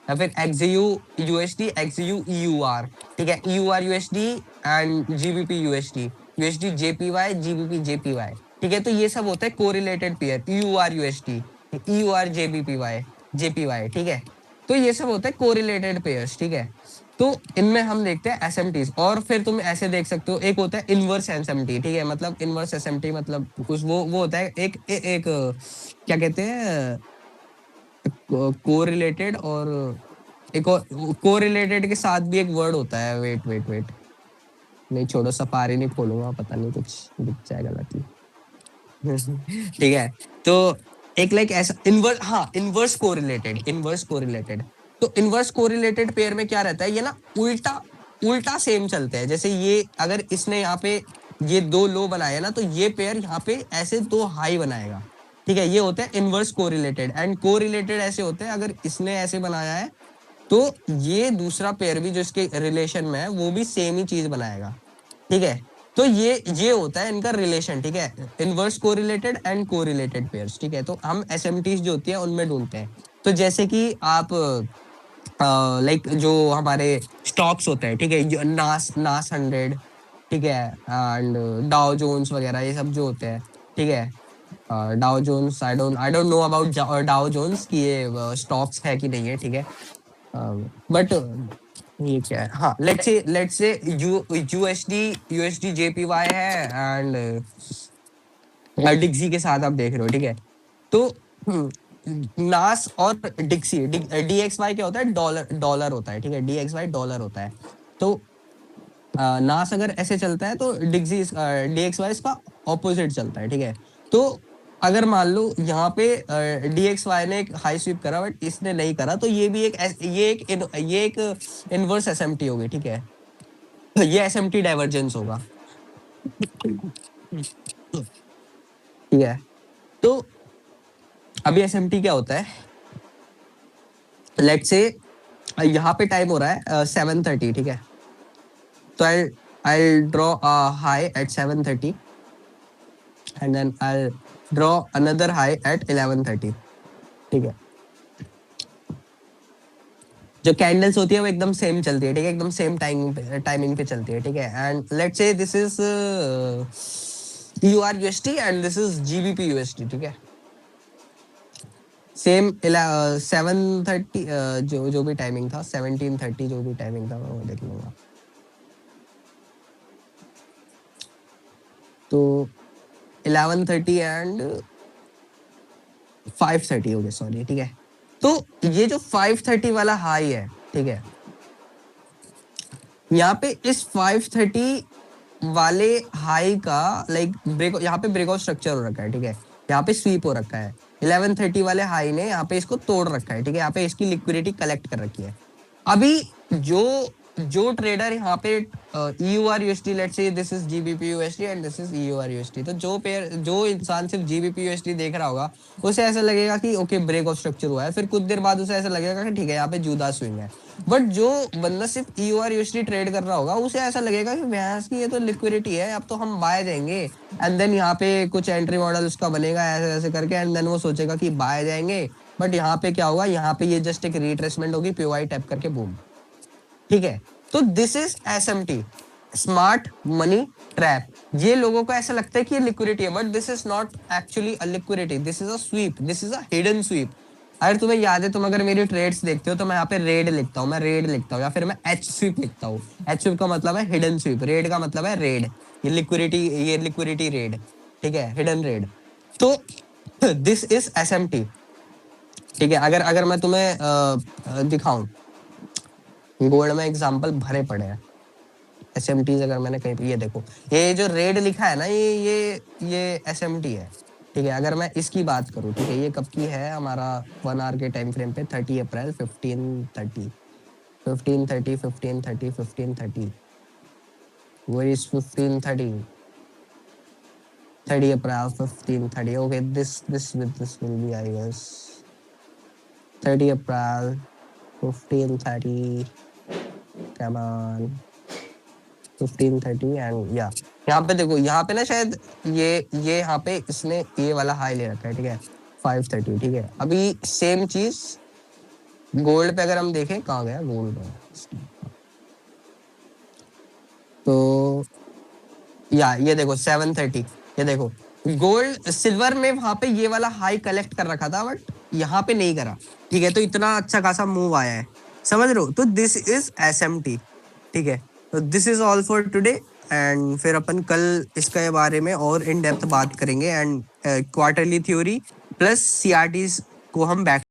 या फिर XU USD XU EUR, ठीक है, EUR USD and GBP USD, USD JPY GBP JPY, ठीक है। तो ये सब होता है correlated pair, EUR USD EUR JPY, ठीक है। तो ये सब होता है कोरिलेटेड पेयर्स, ठीक है। तो इनमें हम देखते हैं एसएमटीज, और फिर तुम ऐसे देख सकते हो, एक होता है इनवर्स एसएमटी, ठीक है। मतलब इनवर्स एसएमटी मतलब कुछ वो होता है एक क्या कहते हैं, कोरिलेटेड, और एक और कोरिलेटेड के साथ भी एक वर्ड होता है, वेट वेट वेट, नहीं छोड़ो, सफारी नहीं खोलूंगा, पता नहीं कुछ दिख जाएगा गलती। ठीक है। तो एक लाइक ऐसा इनवर्स, हाँ, इनवर्स कोरिलेटेड। तो इनवर्स कोरिलेटेड पेयर में क्या रहता है, ये ना उल्टा उल्टा सेम चलते हैं। जैसे ये अगर इसने यहाँ पे ये दो लो बनाया ना, तो ये पेयर यहाँ पे ऐसे दो हाई बनाएगा, ठीक है। ये होता है इनवर्स कोरिलेटेड। एंड कोरिलेटेड ऐसे होते हैं, अगर इसने ऐसे बनाया है तो ये दूसरा पेयर भी जो इसके रिलेशन में है वो भी सेम ही चीज बनाएगा, ठीक है। तो ये होता है इनका रिलेशन, ठीक है, inverse correlated and correlated pairs, ठीक है। तो हम एसएमटीज जो होती है उनमें ढूंढते हैं। तो जैसे कि आप लाइक जो हमारे स्टॉक्स होते हैं, ठीक है, नास 100, ठीक है, एंड डाउ जोन्स वगैरह, ये सब जो होते हैं, ठीक है। Dow Jones, I don't know about Dow Jones की ये स्टॉक्स है कि नहीं है, ठीक है। बट ये क्या है, हाँ, लेट्स से यूएसडी जेपीवाई है, एंड डिक्सी के साथ आप देख रहे हो, ठीक है। तो नास और डिक्सी, DXY क्या होता है, डॉलर डॉलर होता है, ठीक है, DXY डॉलर होता है। तो नास अगर ऐसे चलता है तो DXY इसका ऑपोजिट चलता है, ठीक है। तो अगर मान लो यहाँ पे DXY ने एक हाई स्वीप करा बट इसने नहीं करा, तो ये भी एक इनवर्स एसएमटी होगी, ठीक है। ये एसएमटी डाइवर्जेंस होगा, ठीक है। तो अभी एसएमटी क्या होता है, लेट्स से यहाँ पे टाइम हो रहा है 7:30, ठीक है। तो I draw a high at 7:30 and then I draw another high at 11:30, ठीक है। जो कैंडल्स होती है वो एकदम सेम चलती है, ठीक है, एकदम सेम टाइमिंग पे चलती है, ठीक है। And let's say this is EUR USD and this is GBP USD, ठीक है। सेम 7:30 जो जो भी टाइमिंग था, 17:30 जो भी टाइमिंग था, मैं वो देख लूंगा। तो 11:30 एंड 5:30 हो गया, सॉरी, ठीक है। तो ये जो 5:30 वाला हाई है, ठीक है, यहाँ पे इस 5:30 वाले हाई का लाइक ब्रेक, यहाँ पे ब्रेकआउट स्ट्रक्चर हो रखा है, ठीक है। यहाँ पे स्वीप हो रखा है, 11:30 वाले हाई ने यहाँ पे इसको तोड़ रखा है, ठीक है। यहाँ पे इसकी लिक्विडिटी कलेक्ट कर रखी है। अभी जो जो ट्रेडर यहाँ पे EUR USD, let's say this is GBP USD and this is EUR USD, तो जो इंसान सिर्फ GBP USD देख रहा होगा, उसे ऐसा लगेगा कि ओके ब्रेक ऑफ स्ट्रक्चर हुआ है। फिर कुछ देर बाद उसे ऐसा लगेगा कि ठीक है, यहाँ पे जुदा स्विंग है। बट जो बंदा सिर्फ EUR USD ट्रेड कर रहा होगा, उसे ऐसा लगेगा कि भैंस की ये तो लिक्विडिटी है, अब तो हम बाय जाएंगे। एंड देन यहाँ पे कुछ एंट्री मॉडल उसका बनेगा ऐसे ऐसे करके, एंड देन वो सोचेगा कि बाय जाएंगे। बट यहाँ पे क्या होगा, यहाँ पे ये जस्ट एक रिट्रेसमेंट होगी, POI टैप करके बूम, ठीक है। तो this is SMT, smart money trap. ये लोगों को ऐसा लगता है कि ये लिक्विडिटी है, but this is not actually a liquidity, this is a sweep, this is a hidden sweep. अगर तुम्हें याद है, तुम अगर मेरी ट्रेड्स देखते हो, तो मैं यहाँ पे रेड लिखता हूँ, मैं रेड लिखता हूँ, या फिर मैं एच स्वीप लिखता हूँ। एच स्वीप का मतलब है हिडन स्वीप, रेड का मतलब है रेड। ये लिक्विडिटी रेड, ठीक है, हिडन रेड। तो दिस इज SMT, ठीक है। अगर अगर मैं तुम्हें दिखाऊं, गोल्ड में एग्जांपल भरे पड़े हैं SMTs। अगर मैंने कहीं पे, ये देखो, ये जो रेड लिखा है ना, ये SMT है, ठीक है। अगर मैं इसकी बात करूँ, ठीक है, ये कब की है, हमारा 1 आवर के टाइम फ्रेम पे 30 अप्रैल 15:30, 15:30, 15:30, 15:30, where is 15:30, 30 April 15:30, okay, this will be, I guess, 30 April 15:30, come on, 15:30 and या यहाँ पे देखो, यहाँ पे ना शायद ये यहाँ पे इसने ये वाला हाई ले रखा है, ठीक है, 5:30, ठीक है। अभी सेम चीज गोल्ड पे अगर हम देखें, कहाँ गया गोल्ड? तो ये देखो 730, ये देखो गोल्ड सिल्वर में वहां पे ये वाला हाई कलेक्ट कर रखा था, बट यहाँ पे नहीं करा। ठीक है, तो इतना अच्छा खासा मूव आया है, समझ रहे हो? तो दिस इज SMT। ठीक है, तो this is all for today. And फिर अपन कल इसके बारे में और इन डेप्थ बात करेंगे, and quarterly theory plus CRTs को हम बैक